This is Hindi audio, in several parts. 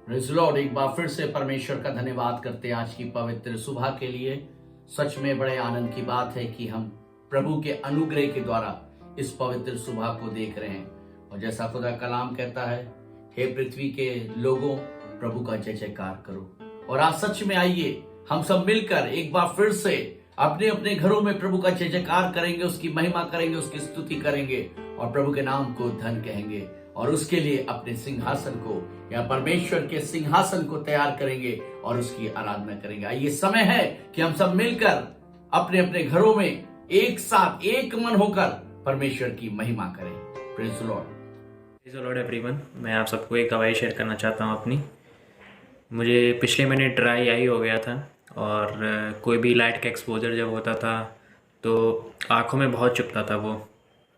Praise Lord. एक बार फिर से परमेश्वर का धन्यवाद करते हैं आज की पवित्र सुबह के लिए। सच में बड़े आनंद की बात है कि हम प्रभु के अनुग्रह के द्वारा इस पवित्र सुबह को देख रहे हैं। और जैसा खुदा कलाम कहता है, हे पृथ्वी के लोगों, प्रभु का जय जयकार करो। और आज सच में आइए हम सब मिलकर एक बार फिर से अपने अपने घरों में प्रभु का जय जयकार करेंगे, उसकी महिमा करेंगे, उसकी स्तुति करेंगे और प्रभु के नाम को धन कहेंगे। और उसके लिए अपने सिंहासन को या परमेश्वर के सिंहासन को तैयार करेंगे और उसकी आराधना करेंगे। आइए समय है कि हम सब मिलकर अपने अपने घरों में एक साथ एक मन होकर परमेश्वर की महिमा करें। Praise the Lord. Praise the Lord everyone. मैं आप सबको एक गवाही शेयर करना चाहता हूँ अपनी। मुझे पिछले महीने ड्राई आई हो गया था और कोई भी लाइट का एक्सपोजर जब होता था तो आँखों में बहुत चुभता था वो।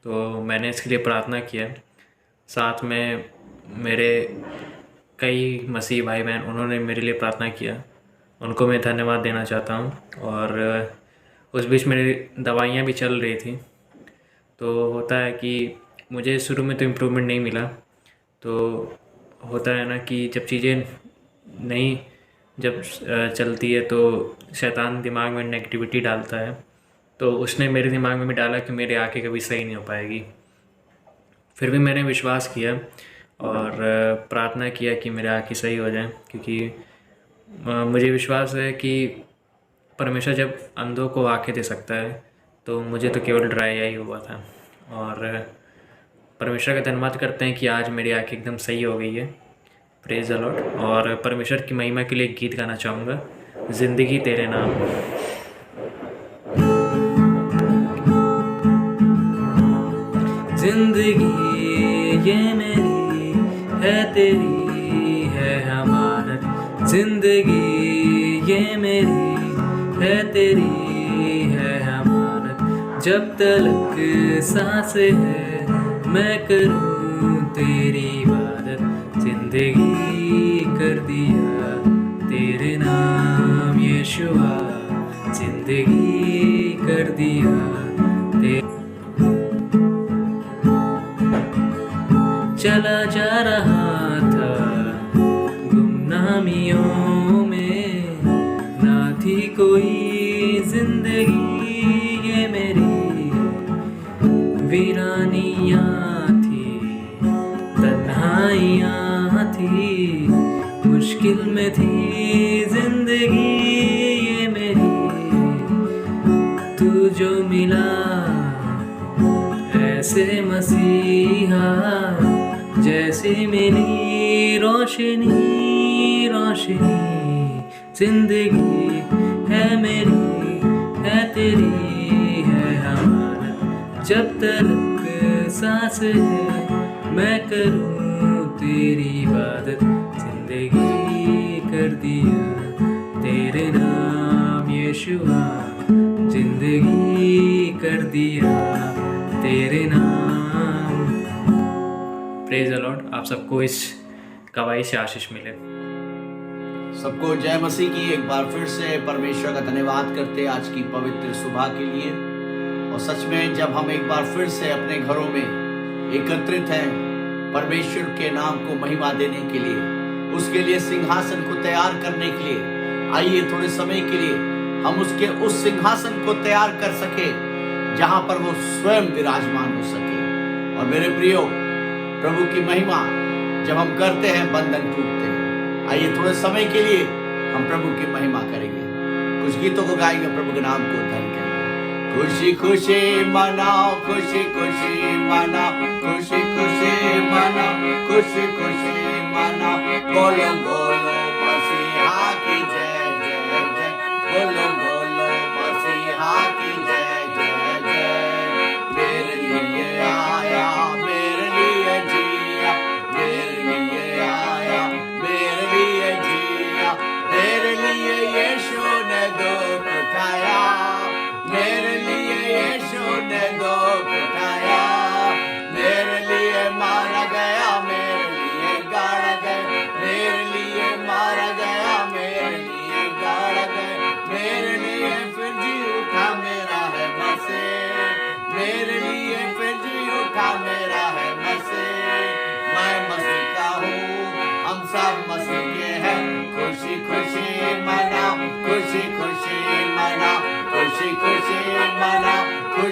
तो मैंने इसके लिए प्रार्थना किया। साथ में मेरे कई मसीह भाई बहन उन्होंने मेरे लिए प्रार्थना किया, उनको मैं धन्यवाद देना चाहता हूँ। और उस बीच मेरी दवाइयाँ भी चल रही थी। तो होता है कि मुझे शुरू में तो इम्प्रूवमेंट नहीं मिला। तो होता है ना कि जब चीज़ें नहीं जब चलती है तो शैतान दिमाग में नेगेटिविटी डालता है। तो उसने मेरे दिमाग में भी डाला कि मेरी आँखें कभी सही नहीं हो पाएगी। फिर भी मैंने विश्वास किया और प्रार्थना किया कि मेरी आँखें सही हो जाएं, क्योंकि मुझे विश्वास है कि परमेश्वर जब अंधों को आँखें दे सकता है तो मुझे तो केवल ड्राई आई हुआ था। और परमेश्वर का धन्यवाद करते हैं कि आज मेरी आँखें एकदम सही हो गई है। Praise the Lord. और परमेश्वर की महिमा के लिए एक गीत गाना चाहूँगा, ज़िंदगी तेरे नाम। जिंदगी ये मेरी है, तेरी है अमानत। जिंदगी ये मेरी है, तेरी है अमानत। जब तलक सांस है मैं करूँ तेरी इबादत। जिंदगी कर दिया तेरे नाम यीशुआ। जिंदगी कर दिया चला जा रहा था गुमनामियों में, ना थी कोई जिंदगी ये मेरी। वीरानियाँ थी, तन्हाइयाँ थी, मुश्किल में थी जिंदगी ये मेरी। तू जो मिला ऐसे मसीहा, जैसे मेरी रोशनी रोशनी। जिंदगी है मेरी है, तेरी है अमानत। जब तक सांस है मैं करूँ तेरी इबादत। जिंदगी कर दिया तेरे नाम यीशुआ। जिंदगी कर दिया तेरे नाम। Praise the Lord. आप सबको इस गवाही से आशीष मिले। सबको जय मसीह की। एक बार फिर से परमेश्वर का धन्यवाद करते हैं आज की पवित्र सुबह के लिए। और सच में जब हम एक बार फिर से अपने घरों में एकत्रित हैं परमेश्वर के नाम को महिमा देने के लिए, उसके लिए सिंहासन को तैयार करने के लिए, आइए थोड़े समय के लिए हम उसके उस सिंहासन को तैयार कर सके जहां पर वो स्वयं विराजमान हो सके। और मेरे प्रियो, प्रभु की महिमा जब हम करते हैं बंधन टूटते हैं। आइए थोड़े समय के लिए हम प्रभु की महिमा करेंगे, कुछ गीतों को गाएंगे, प्रभु के नाम को धन करेंगे। खुशी खुशी मनाओ, खुशी खुशी मनाओ, खुशी खुशी मनाओ, खुशी खुशी मनाओ। बोलो बोलो मसीहा की जय जय जय। बोलो बोलो मसीहा की जय जय जय। मेरे लिए आया, मेरे लिए जिया, मेरे लिए आया, मेरे लिए जिया। मेरे लिए यीशु ने दुख उठाया, मेरे लिए यीशु ने दुख उठाया। मेरे लिए मारा गया, मेरे लिए गाड़ा गया, मेरे लिए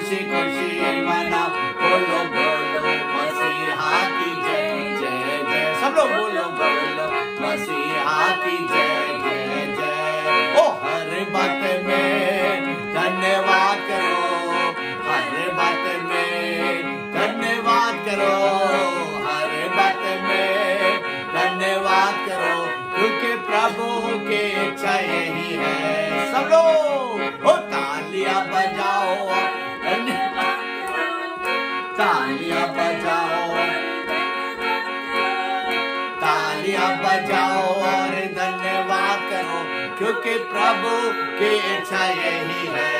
खुशी खुशी मनाओ, बोलो बोलो मसीहा की जय जय जय। सब लोग बोलो बोलो मसीहा की जय जय जय। ओ हर बात में धन्यवाद करो, हर बात में धन्यवाद करो, हर बात में धन्यवाद करो, क्योंकि प्रभु की इच्छा यही है। सब लोग ओ तालियां बजाओ, तालियां बजाओ, तालियां बजाओ और धन्यवाद करो, क्योंकि प्रभु की इच्छा यही है।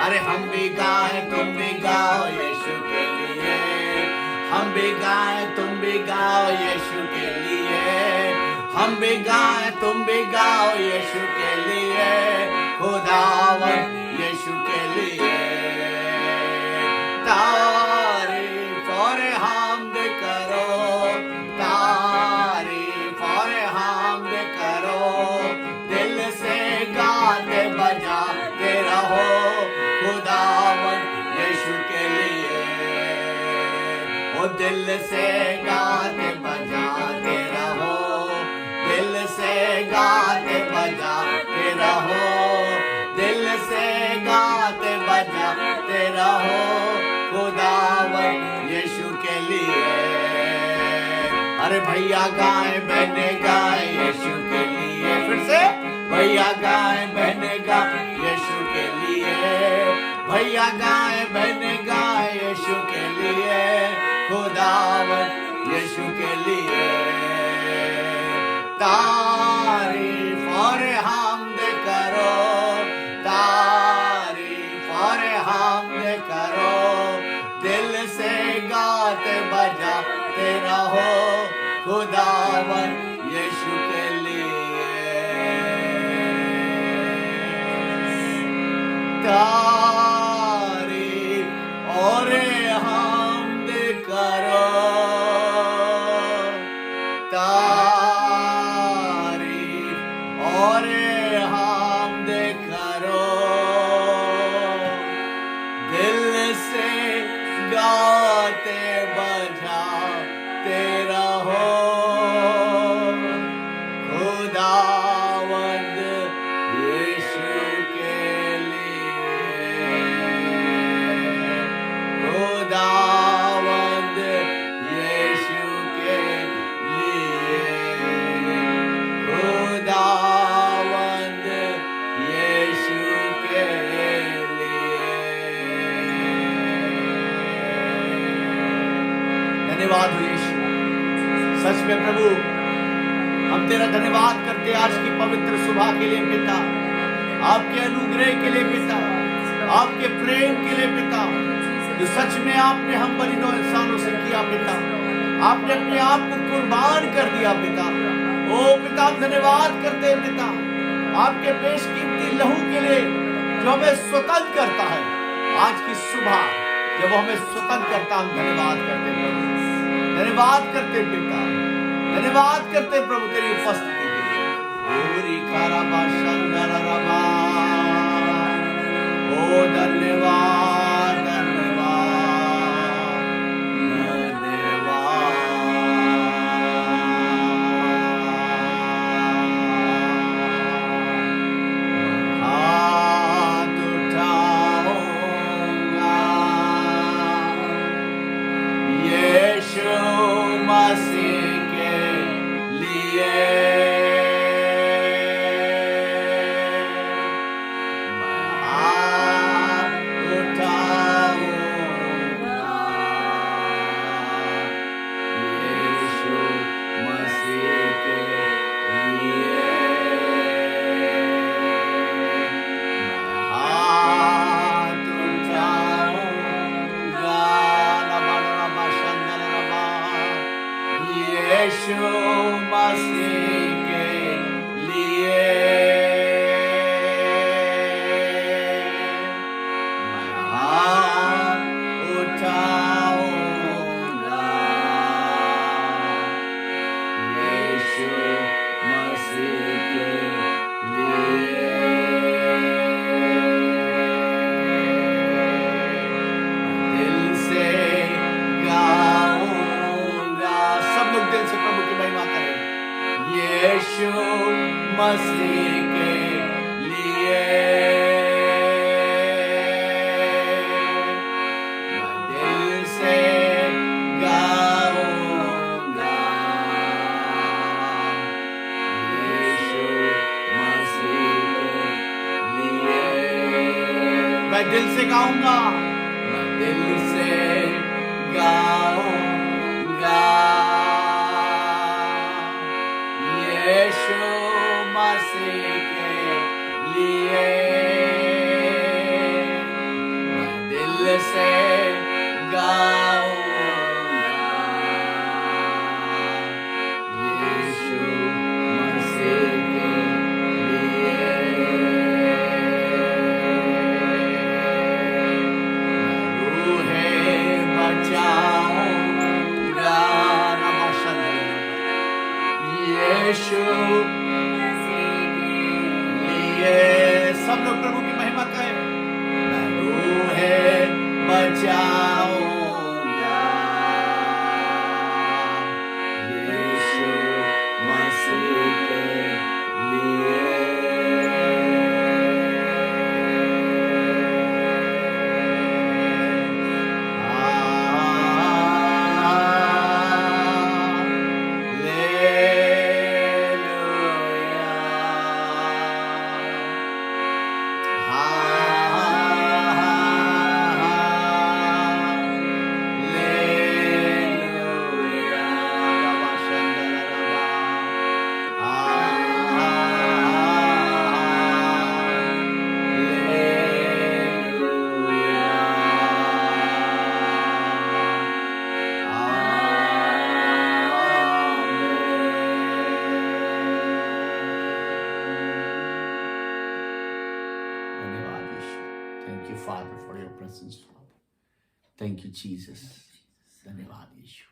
अरे हम भी गाएं तुम भी गाओ यीशु के लिए, हम भी गाएं तुम भी गाओ यीशु के लिए, हम भी गाएं तुम भी गाओ यीशु के लिए, खुदावन यीशु के लिए। तारीफ और हमद करो, तारीफ और हमद करो, दिल से गाते बजाते रहो, खुदावन यीशु के लिए। ओ दिल से गाते बजाते रहो, दिल से गाते बजाते रहो, दिल से गाते बजाते रहो, खुदावन यीशु के लिए। अरे भैया गाएं बहने गाएं यीशु के लिए, फिर से भैया गाएं बहने गाएं यीशु के लिए, भैया गाएं बहने गाएं यीशु के लिए, खुदावन यीशु के लिए। तारीफ और हमद करो, तारीफ और हमद करो, दिल से गाते बजाते रहो, खुदावन यीशु के लिए। तारीफ और हमद करो, तारीफ और हमद करो, दिल से गाते बजाते रहो, खुदावंद यीशु के लिए, खुदावंद यीशु के लिए, खुदावंद यीशु के लिए। धन्यवाद हो यीशु, सच में प्रभु हम तेरा धन्यवाद करते आज की पवित्र सुबह के लिए पिता, आपके अनुग्रह के लिए पिता, आपके प्रेम के लिए पिता, जो सच में आपने हम बलिनों इंसानों से किया पिता, आपने अपने आप को कुर्बान कर दिया पिता। ओ पिता हम धन्यवाद करते हैं पिता, आपके बेशकीमती लहू के लिए जो हमें स्वतंत्र करता है। आज की सुबह जब वो हमें स्वतंत्र करता, हम धन्यवाद करते हैं प्रभु, धन्यवाद करते हैं पिता, धन्यवाद करते हैं प्रभु तेरी उपस्थिति के लिए। ओरी खाराबा शंदररबा, ओ धन्यवाद धन्यवाद धन्यवाद। हाथ उठाऊंगा यीशु मसीह के लिए, मैं हाथ उठाऊंगा यीशु मसीह के लिए, मैं हाथ उठाऊंगा यीशु मसीह के लिए, मैं हाथ उठाऊंगा यीशु मसीह के लिए। सब लोग प्रभु की महिमा करें। मैं रूहे बचाऊंगा यीशु मसीह के लिए। Thank you, Father, for your presence, Father. Thank you, Jesus. धन्यवाद यीशु।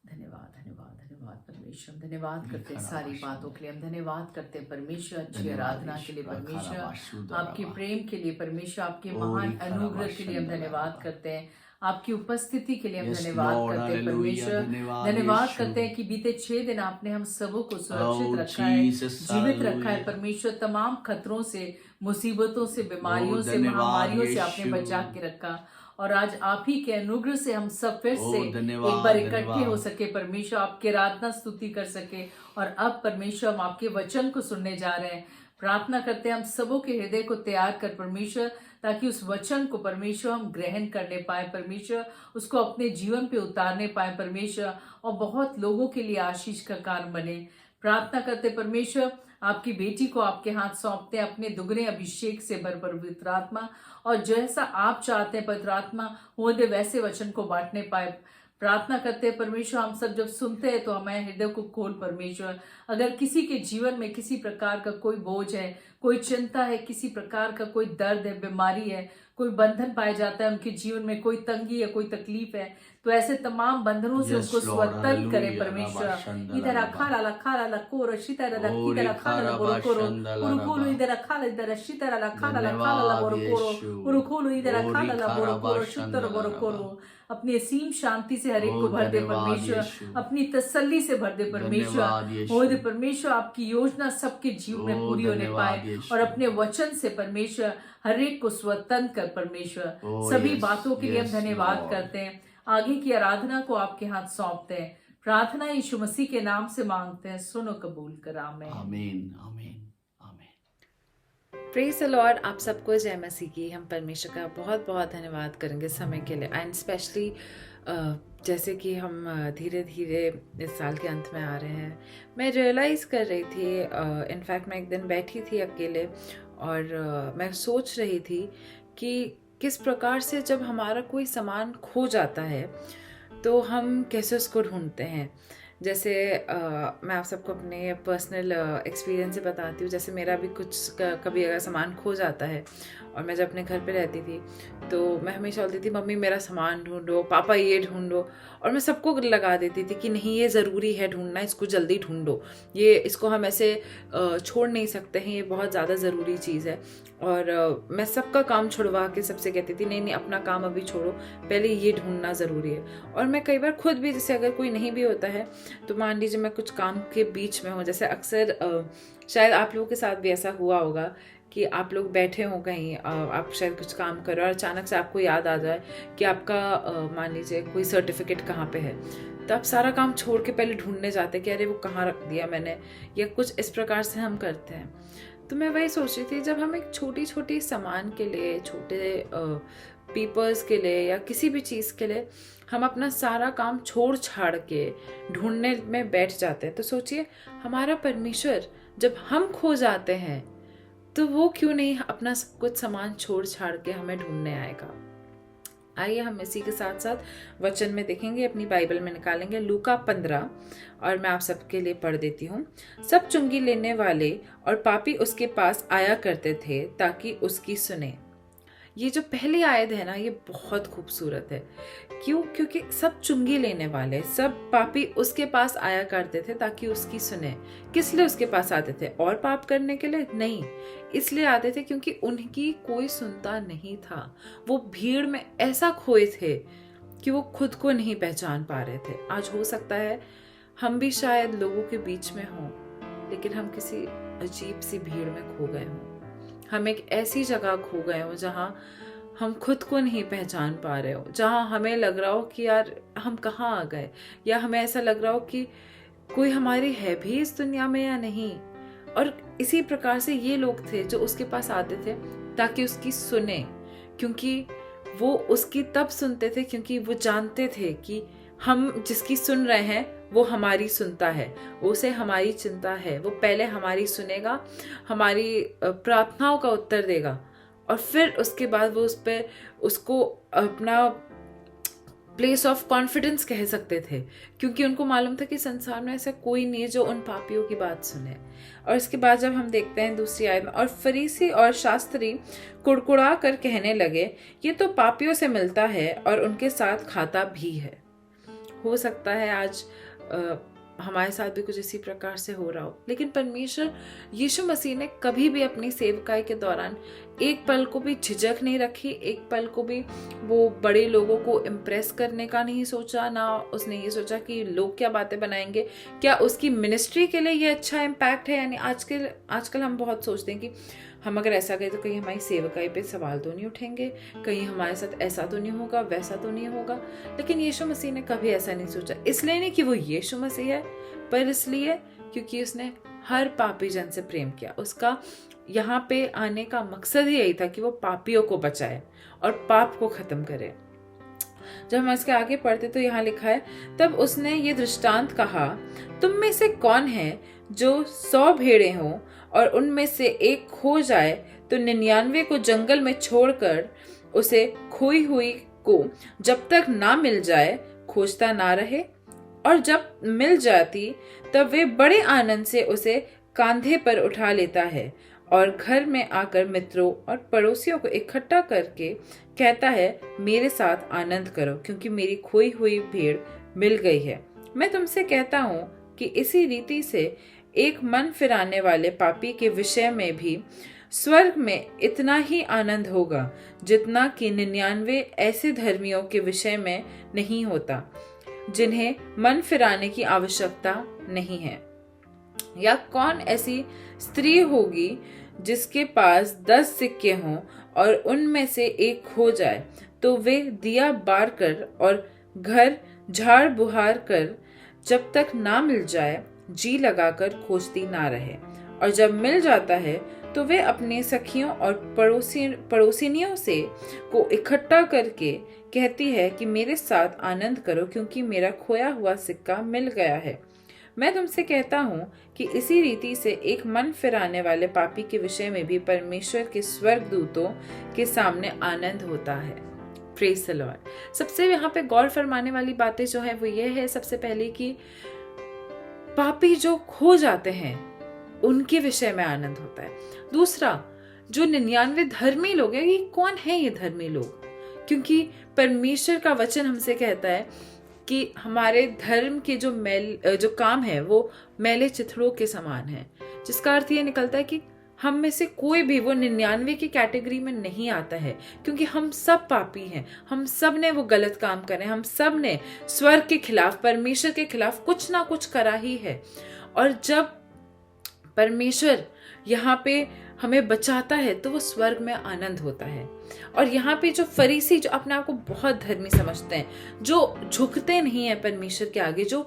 धन्यवाद धन्यवाद धन्यवाद परमेश्वर, धन्यवाद करते हैं सारी बातों के लिए। हम धन्यवाद करते हैं परमेश्वर, अच्छी आराधना के लिए परमेश्वर, आपके प्रेम के लिए परमेश्वर, आपके महान अनुग्रह के लिए हम धन्यवाद करते हैं, आपकी उपस्थिति के लिए हम धन्यवाद करते हैं परमेश्वर। धन्यवाद करते हैं कि बीते 6 दिन आपने हम सबों को सुरक्षित रखा है, जीवित रखा है परमेश्वर। तमाम खतरों से, मुसीबतों से, बीमारियों से, महामारियों से आपने बचा के रखा। और आज आप ही के अनुग्रह से हम सब फिर से एक बार इकट्ठे हो सके परमेश्वर, आपके आराधना स्तुति कर सके। और अब परमेश्वर हम आपके वचन को सुनने जा रहे हैं। प्रार्थना करते हैं हम सबों के हृदय को तैयार कर परमेश्वर, ताकि उस वचन को परमेश्वर हम ग्रहण करने पाए परमेश्वर, उसको अपने जीवन पे उतारने पाए परमेश्वर, और बहुत लोगों के लिए आशीष का कारण बने। प्रार्थना करते परमेश्वर, आपकी बेटी को आपके हाथ सौंपते हैं, अपने दुगने अभिषेक से भर पवित्र आत्मा, और जैसा आप चाहते हैं पवित्र आत्मा हो दे वैसे वचन को बांटने पाए। प्रार्थना करते हैं परमेश्वर, हम सब जब सुनते हैं तो हमारे हृदय को खोल परमेश्वर। अगर किसी के जीवन में किसी प्रकार का कोई बोझ है, कोई चिंता है, किसी प्रकार का कोई दर्द है, बीमारी है, कोई बंधन पाया जाता है उनके जीवन में, कोई तंगी है, कोई तकलीफ है, तो ऐसे तमाम बंधनों से उनको स्वतंत्र करे परमेश्वर। इधर अखाला लखाला लकोर शितर इधर अखाला बोरोकोरो उरुकोलो इधर अखाला इधर शितर लखाला लखाला बोरोकोरो उरुकोलो इधर अखाला बोरोकोरो शितर बोरोकोरो। अपनी असीम शांति से हर एक को भर दे परमेश्वर, अपनी तसल्ली से भर दे परमेश्वर। हो दे परमेश्वर, आपकी योजना सबके जीवन में पूरी होने पाए, और अपने वचन से परमेश्वर हर एक को स्वतंत्र कर परमेश्वर। सभी बातों के लिए हम धन्यवाद करते हैं। आगे की आराधना को आपके हाथ सौंपते हैं। प्रार्थना यीशु मसीह के नाम से मांगते हैं, सुनो कबूल कर। आमीन आमीन आमीन आमीन। Praise the Lord. आप सबको जय मसीह की। हम परमेश्वर का बहुत बहुत धन्यवाद करेंगे समय के लिए, एंड स्पेशली जैसे कि हम धीरे धीरे इस साल के अंत में आ रहे हैं। मैं रियलाइज़ कर रही थी, इनफैक्ट मैं एक दिन बैठी थी अकेले और मैं सोच रही थी कि किस प्रकार से जब हमारा कोई सामान खो जाता है तो हम कैसे उसको ढूंढते हैं। जैसे मैं आप सबको अपने पर्सनल एक्सपीरियंस से बताती हूँ। जैसे मेरा भी कुछ कभी अगर सामान खो जाता है, और मैं जब अपने घर पे रहती थी तो मैं हमेशा बोलती थी मम्मी मेरा सामान ढूंढो, पापा ये ढूंढो, और मैं सबको लगा देती थी कि नहीं ये ज़रूरी है ढूंढना, इसको जल्दी ढूंढो, इसको हम ऐसे छोड़ नहीं सकते हैं, ये बहुत ज़्यादा ज़रूरी चीज़ है। और मैं सबका काम छुड़वा के सबसे कहती थी नहीं नहीं अपना काम अभी छोड़ो, पहले ये ढूंढना ज़रूरी है। और मैं कई बार खुद भी, जैसे अगर कोई नहीं भी होता है तो मान लीजिए मैं कुछ काम के बीच में हूँ, जैसे अक्सर शायद आप लोगों के साथ भी ऐसा हुआ होगा कि आप लोग बैठे हो कहीं, आप शायद कुछ काम कर रहे हो और अचानक से आपको याद आ जाए कि आपका मान लीजिए कोई सर्टिफिकेट कहाँ पे है, तो आप सारा काम छोड़ के पहले ढूंढने जाते कि अरे वो कहाँ रख दिया मैंने, या कुछ इस प्रकार से हम करते हैं। तो मैं वही सोच रही थी, जब हम एक छोटी छोटी सामान के लिए, छोटे पेपर्स के लिए या किसी भी चीज़ के लिए हम अपना सारा काम छोड़ छाड़ के ढूंढने में बैठ जाते हैं, तो सोचिए हमारा परमेश्वर जब हम खो जाते हैं तो वो क्यों नहीं अपना सब कुछ सामान छोड़ छाड़ के हमें ढूंढने आएगा। आइए हम इसी के साथ साथ वचन में देखेंगे, अपनी बाइबल में निकालेंगे लूका 15, और मैं आप सबके लिए पढ़ देती हूँ। सब चुंगी लेने वाले और पापी उसके पास आया करते थे ताकि उसकी सुने। ये जो पहली आयत है ना, ये बहुत खूबसूरत है। क्यों? क्योंकि सब चुंगी लेने वाले, सब पापी उसके पास आया करते थे ताकि उसकी सुने। किस लिए उसके पास आते थे? और पाप करने के लिए नहीं, इसलिए आते थे क्योंकि उनकी कोई सुनता नहीं था। वो भीड़ में ऐसा खोए थे कि वो खुद को नहीं पहचान पा रहे थे। आज हो सकता है हम भी शायद लोगों के बीच में हों, लेकिन हम किसी अजीब सी भीड़ में खो गए हों। हम एक ऐसी जगह खो गए हों जहाँ हम खुद को नहीं पहचान पा रहे हो, जहाँ हमें लग रहा हो कि यार हम कहाँ आ गए, या हमें ऐसा लग रहा हो कि कोई हमारी है भी इस दुनिया में या नहीं। और इसी प्रकार से ये लोग थे जो उसके पास आते थे ताकि उसकी सुने, क्योंकि वो उसकी तब सुनते थे क्योंकि वो जानते थे कि हम जिसकी सुन रहे हैं वो हमारी सुनता है, उसे हमारी चिंता है, वो पहले हमारी सुनेगा, हमारी प्रार्थनाओं का उत्तर देगा, और फिर उसके बाद वो उसको अपना प्लेस ऑफ कॉन्फिडेंस कह सकते थे, क्योंकि उनको मालूम था कि संसार में ऐसा कोई नहीं है जो उन पापियों की बात सुने। और इसके बाद जब हम देखते हैं दूसरी आयत में, और फरीसी और शास्त्री कुड़कुड़ा कर कहने लगे, ये तो पापियों से मिलता है और उनके साथ खाता भी है। हो सकता है आज हमारे साथ भी कुछ इसी प्रकार से हो रहा हो, लेकिन परमेश्वर यीशु मसीह ने कभी भी अपनी सेवकाई के दौरान एक पल को भी झिझक नहीं रखी, एक पल को भी वो बड़े लोगों को इम्प्रेस करने का नहीं सोचा, ना उसने ये सोचा कि लोग क्या बातें बनाएंगे, क्या उसकी मिनिस्ट्री के लिए ये अच्छा इम्पैक्ट है। यानी आजकल हम बहुत सोचते हैं कि हम अगर ऐसा करें तो कहीं हमारी सेवकाई पे सवाल तो नहीं उठेंगे, कहीं हमारे साथ ऐसा तो नहीं होगा, वैसा तो नहीं होगा। लेकिन यीशु मसीह ने कभी ऐसा नहीं सोचा, इसलिए नहीं कि वो यीशु मसीह है, पर इसलिए क्योंकि उसने हर पापी जन से प्रेम किया। उसका यहाँ पे आने का मकसद ही यही था कि वो पापियों को बचाए और पाप को खत्म करे। जब हम इसके आगे पढ़ते तो यहाँ लिखा है, तब उसने ये दृष्टांत कहा, तुम में से कौन है जो 100 भेड़ें हों और उनमें से एक खो जाए तो 99 को जंगल में छोड़कर उसे खोई हुई को जब तक ना मिल जाए खोजता ना रहे? और जब मिल जाती तब वे बड़े आनंद से उसे कांधे पर उठा लेता है और घर में आकर मित्रों और पड़ोसियों को इकट्ठा करके कहता है, मेरे साथ आनंद करो क्योंकि मेरी खोई हुई भेड़ मिल गई है। मैं तुमसे कहता हूँ कि इसी रीति से एक मन फिराने वाले पापी के विषय में भी स्वर्ग में इतना ही आनंद होगा जितना कि 99 ऐसे धर्मियों के विषय में नहीं होता जिन्हें मन फिराने की आवश्यकता नहीं है। या कौन ऐसी स्त्री होगी जिसके पास 10 सिक्के हों और उनमें से एक खो जाए तो वे दिया बार कर और घर झाड़ बुहार कर जब तक ना मिल जाए जी लगाकर खोजती ना रहे? और जब मिल जाता है तो वे अपने सखियों और पड़ोसिनियों से को इकट्ठा करके कहती है कि मेरे साथ आनंद करो क्योंकि मेरा खोया हुआ सिक्का मिल गया है। मैं तुमसे कहता हूँ कि इसी रीति से एक मन फिराने वाले पापी के विषय में भी परमेश्वर के स्वर्गदूतों के सामने आनंद होता है। Praise the Lord. सबसे यहाँ पे गौर फरमाने वाली बातें जो है वो ये है, सबसे पहले कि पापी जो खो जाते हैं उनके विषय में आनंद होता है। दूसरा, जो 99 धर्मी लोग हैं, ये कौन है ये धर्मी लोग? क्योंकि परमेश्वर का वचन हमसे कहता है कि हमारे धर्म के जो काम है वो मैले चिथड़ों के समान है, जिसका अर्थ ये निकलता है कि हम में से कोई भी वो 99 की कैटेगरी में नहीं आता है, क्योंकि हम सब पापी हैं, हम सब ने वो गलत काम करे, हम सब ने स्वर्ग के खिलाफ, परमेश्वर के खिलाफ कुछ ना कुछ करा ही है। और जब परमेश्वर यहाँ पे हमें बचाता है तो वो स्वर्ग में आनंद होता है। और यहाँ पे जो फरीसी जो अपने आप को बहुत धर्मी समझते हैं, जो झुकते नहीं है परमेश्वर के आगे, जो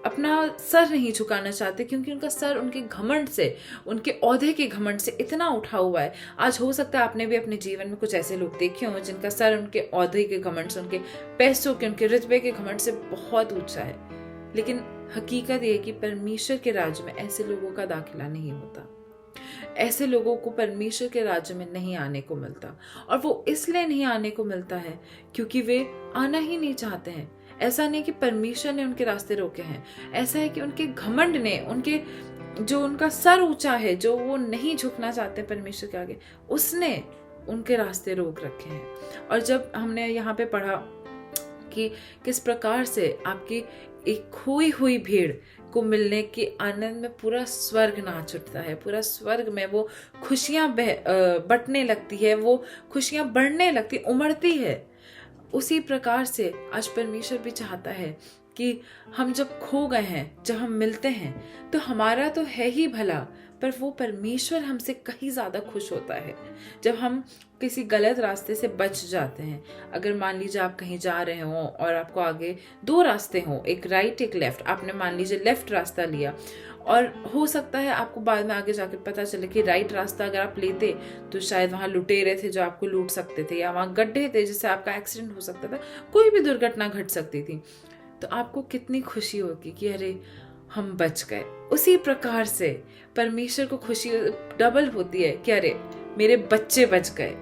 अपना सर नहीं झुकाना चाहते क्योंकि उनका सर उनके घमंड से, उनके ओहदे के घमंड से इतना उठा हुआ है। आज हो सकता है आपने भी अपने जीवन में कुछ ऐसे लोग देखे हों जिनका सर उनके ओहदे के घमंड से, उनके पैसों के, उनके रुतबे के घमंड से बहुत ऊंचा है। लेकिन हकीकत ये है कि परमेश्वर के राज्य में ऐसे लोगों का दाखिला नहीं होता, ऐसे लोगों को परमेश्वर के राज्य में नहीं आने को मिलता। और वो इसलिए नहीं आने को मिलता है क्योंकि वे आना ही नहीं चाहते हैं। ऐसा नहीं कि परमेश्वर ने उनके रास्ते रोके हैं, ऐसा है कि उनके घमंड ने, उनका सर ऊंचा है, जो वो नहीं झुकना चाहते परमेश्वर के आगे, उसने उनके रास्ते रोक रखे हैं। और जब हमने यहाँ पे पढ़ा कि किस प्रकार से आपकी एक खोई हुई भीड़ को मिलने के आनंद में पूरा स्वर्ग नाच उठता है, पूरा स्वर्ग में वो खुशियाँ बटने लगती है, वो खुशियाँ बढ़ने लगती, उमड़ती है। उसी प्रकार से आज परमेश्वर भी चाहता है कि हम जब खो गए हैं, जब हम मिलते हैं, तो हमारा तो है ही भला, पर वो परमेश्वर हमसे कहीं ज़्यादा खुश होता है जब हम किसी गलत रास्ते से बच जाते हैं। अगर मान लीजिए आप कहीं जा रहे हो और आपको आगे 2 रास्ते हों, एक राइट एक लेफ्ट, आपने मान लीजिए लेफ्ट रास्ता लिया, और हो सकता है आपको बाद में आगे जाकर पता चले कि राइट रास्ता अगर आप लेते तो शायद वहाँ लुटेरे थे जो आपको लूट सकते थे, या वहाँ गड्ढे थे जिससे आपका एक्सीडेंट हो सकता था, कोई भी दुर्घटना घट सकती थी। तो आपको कितनी खुशी होगी कि अरे हम बच गए। उसी प्रकार से परमेश्वर को खुशी डबल होती है कि अरे मेरे बच्चे बच गए।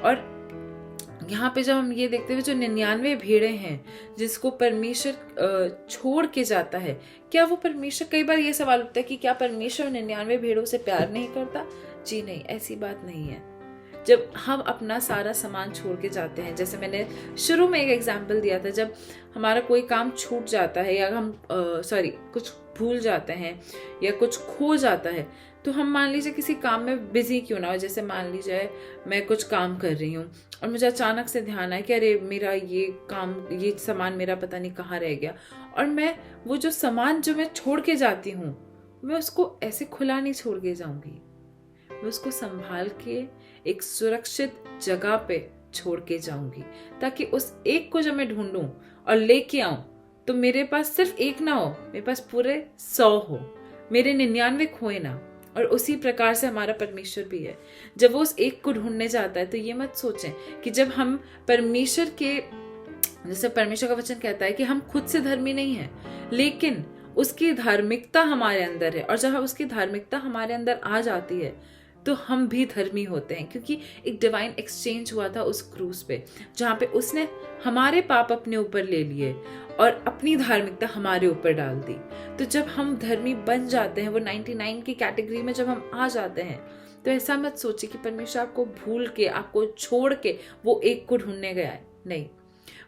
और यहाँ पे जब हम ये देखते हुए जो 99 भेड़ें हैं जिसको परमेश्वर छोड़ के जाता है, क्या वो परमेश्वर, कई बार ये सवाल उठता है कि क्या परमेश्वर 99 भेड़ों से प्यार नहीं करता? जी नहीं, ऐसी बात नहीं है। जब हम अपना सारा सामान छोड़ के जाते हैं, जैसे मैंने शुरू में एक एग्जाम्पल दिया था, जब हमारा कोई काम छूट जाता है या हम कुछ भूल जाते हैं या कुछ खो जाता है, तो हम मान लीजिए किसी काम में बिजी क्यों ना हो, जैसे मान लीजिए मैं कुछ काम कर रही हूँ और मुझे अचानक से ध्यान आया कि अरे मेरा ये सामान मेरा पता नहीं कहाँ रह गया, और मैं वो जो सामान जो मैं छोड़ के जाती हूँ, मैं उसको ऐसे खुला नहीं छोड़ के जाऊंगी, मैं उसको संभाल के एक सुरक्षित जगह पे छोड़ के जाऊंगी, ताकि उस एक को जब मैं ढूंढूं और लेके आऊं तो मेरे पास सिर्फ एक ना हो, मेरे पास पूरे 100 हो, मेरे 99 खोए ना। और उसी प्रकार से हमारा परमेश्वर भी है। जब वो उस एक को ढूंढने जाता है तो ये मत सोचें कि जब हम परमेश्वर के, जैसे परमेश्वर का वचन कहता है कि हम खुद से धर्मी नहीं हैं, लेकिन उसकी धार्मिकता हमारे अंदर है, और जब उसकी धार्मिकता हमारे अंदर आ जाती है तो हम भी धर्मी होते हैं, क्योंकि एक डिवाइन एक्सचेंज हुआ था उस क्रूज पे, जहाँ पे उसने हमारे पाप अपने ऊपर ले लिए और अपनी धार्मिकता हमारे ऊपर डाल दी। तो जब हम धर्मी बन जाते हैं, वो 99 की कैटेगरी में जब हम आ जाते हैं, तो ऐसा मत सोचिए कि परमेश्वर आपको भूल के, आपको छोड़ के वो एक को ढूंढने गया है। नहीं,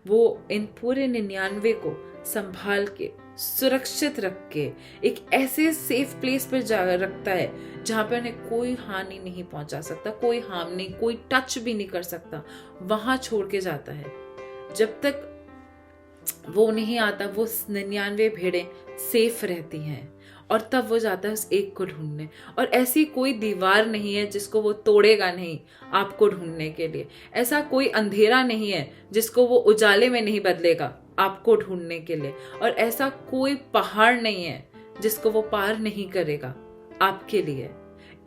वो इन पूरे 99 को संभाल के, सुरक्षित रख के एक ऐसे सेफ प्लेस पर जा रखता है जहां पे उन्हें कोई हानि नहीं पहुंचा सकता, कोई हार्म नहीं, कोई टच भी नहीं कर सकता, वहां छोड़ के जाता है। जब तक वो नहीं आता वो 99 भेड़ें सेफ रहती हैं, और तब वो जाता है उस एक को ढूंढने। और ऐसी कोई दीवार नहीं है जिसको वो तोड़ेगा नहीं आपको ढूंढने के लिए, ऐसा कोई अंधेरा नहीं है जिसको वो उजाले में नहीं बदलेगा आपको ढूंढने के लिए, और ऐसा कोई पहाड़ नहीं है जिसको वो पार नहीं करेगा आपके लिए।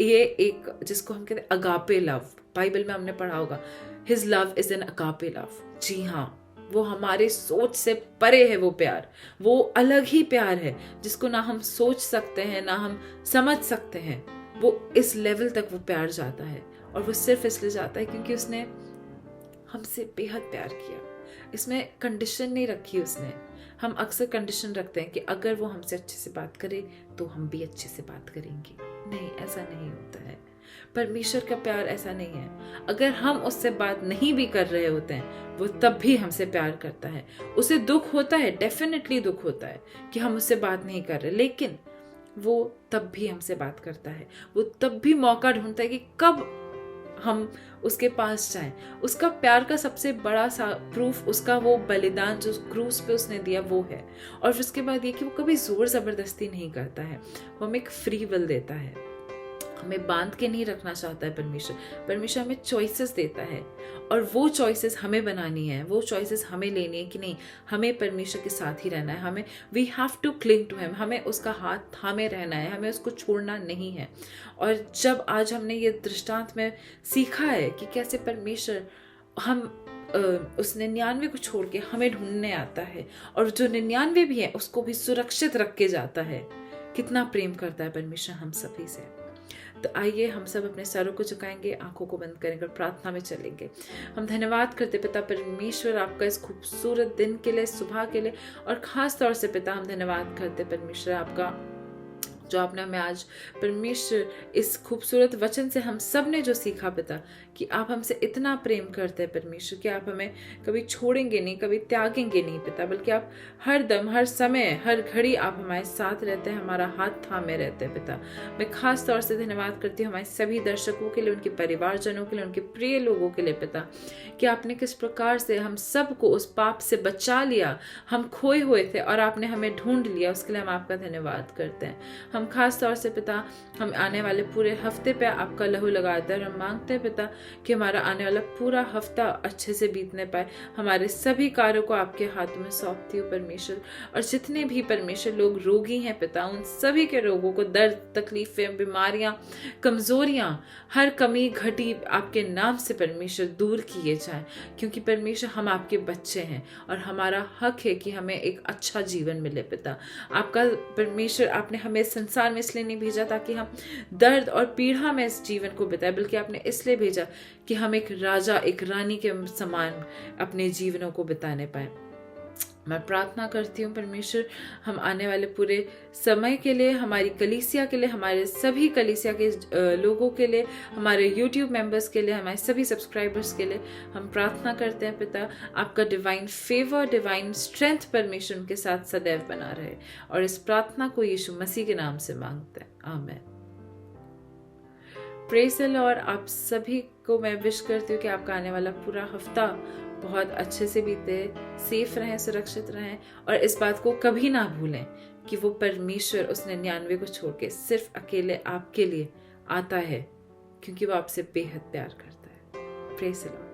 ये एक जिसको हम कहते हैं अगापे लव, बाइबल में हमने पढ़ा होगा, his love is an agape love. जी हाँ, वो हमारे सोच से परे है वो प्यार, वो अलग ही प्यार है जिसको ना हम सोच सकते हैं ना हम समझ सकते हैं। वो इस लेवल तक वो प्यार जाता है, और वो सिर्फ इसलिए जाता है क्योंकि उसने हमसे बेहद प्यार किया। इसमें कंडीशन नहीं रखी उसने। हम अक्सर कंडीशन रखते हैं कि अगर वो हमसे अच्छे से बात करे तो हम भी अच्छे से बात करेंगे। नहीं, ऐसा नहीं होता है। परमेश्वर का प्यार ऐसा नहीं है। अगर हम उससे बात नहीं भी कर रहे होते हैं, वो तब भी हमसे प्यार करता है। उसे दुख होता है, डेफिनेटली दुख होता है कि हम उससे बात नहीं कर रहे, लेकिन वो तब भी हमसे बात करता है। वो तब भी मौका ढूंढता है कि कब हम उसके पास जाएं। उसका प्यार का सबसे बड़ा सा प्रूफ उसका वो बलिदान जो क्रूस पे उसने दिया वो है। और फिर उसके बाद ये कि वो कभी जोर जबरदस्ती नहीं करता है, वो हमें एक फ्री विल देता है। हमें बांध के नहीं रखना चाहता है परमेश्वर हमें चॉइसेस देता है, और वो चॉइसेस हमें बनानी है, वो चॉइसेस हमें लेनी है कि नहीं, हमें परमेश्वर के साथ ही रहना है। हमें we have to cling to him, हमें उसका हाथ थामे रहना है, हमें उसको छोड़ना नहीं है। और जब आज हमने ये दृष्टांत में सीखा है कि कैसे परमेश्वर हम उस 99 को छोड़ के हमें ढूंढने आता है, और जो 99 भी है उसको भी सुरक्षित रख के जाता है। कितना प्रेम करता है परमेश्वर हम सभी से। तो आइए हम सब अपने सरों को झुकाएंगे, आंखों को बंद करेंगे और प्रार्थना में चलेंगे। हम धन्यवाद करते पिता परमेश्वर आपका इस खूबसूरत दिन के लिए, सुबह के लिए, और खास तौर से पिता हम धन्यवाद करते परमेश्वर आपका जो आपने हमें आज परमेश्वर इस खूबसूरत वचन से हम सब ने जो सीखा पिता, कि आप हमसे इतना प्रेम करते हैं परमेश्वर कि आप हमें कभी छोड़ेंगे नहीं, कभी त्यागेंगे नहीं पिता, बल्कि आप हर दम, हर समय, हर घड़ी आप हमारे साथ रहते हैं, हमारा हाथ थामे रहते हैं पिता। मैं खास तौर से धन्यवाद करती हूँ हमारे सभी दर्शकों के लिए, उनके परिवारजनों के लिए, उनके प्रिय लोगों के लिए पिता, कि आपने किस प्रकार से हम सबको उस पाप से बचा लिया। हम खोए हुए थे और आपने हमें ढूंढ लिया, उसके लिए हम आपका धन्यवाद करते हैं। हम खास तौर से पिता, हम आने वाले पूरे हफ्ते पे आपका लहू लगाते हैं और हम मांगते हैं पिता कि हमारा आने वाला पूरा हफ्ता अच्छे से बीतने पाए। हमारे सभी कार्यों को आपके हाथों में सौंपती हूँ परमेश्वर, और जितने भी परमेश्वर लोग रोगी हैं पिता, उन सभी के रोगों को, दर्द, तकलीफें, बीमारियां, कमजोरियां, हर कमी घटी आपके नाम से परमेश्वर दूर किए जाए, क्योंकि परमेश्वर हम आपके बच्चे हैं और हमारा हक है कि हमें एक अच्छा जीवन मिले पिता। आपका परमेश्वर, आपने हमें संसार में इसलिए नहीं भेजा ताकि हम दर्द और पीड़ा में इस जीवन को बिताए, बल्कि आपने इसलिए भेजा कि हम एक राजा, एक रानी के समान अपने जीवनों को बिताने पाए। मैं प्रार्थना करती हूँ परमेश्वर, हम आने वाले पूरे समय के लिए, हमारी कलीसिया के लिए, हमारे सभी कलीसिया के लोगों के लिए, हमारे YouTube मेंबर्स के लिए, हमारे सभी सब्सक्राइबर्स के लिए हम प्रार्थना करते हैं पिता, आपका डिवाइन फेवर, डिवाइन स्ट्रेंथ परमेश्वर उनके साथ सदैव बना रहे, और इस प्रार्थना को यीशु मसीह के नाम से मांगते हैं, आमीन। Praise the Lord. आप सभी को मैं विश करती हूँ कि आपका आने वाला पूरा हफ्ता बहुत अच्छे से बीते, सेफ रहें, सुरक्षित रहें, और इस बात को कभी ना भूलें कि वो परमेश्वर उस 99 को छोड़ के सिर्फ अकेले आपके लिए आता है, क्योंकि वो आपसे बेहद प्यार करता है। Praise the Lord.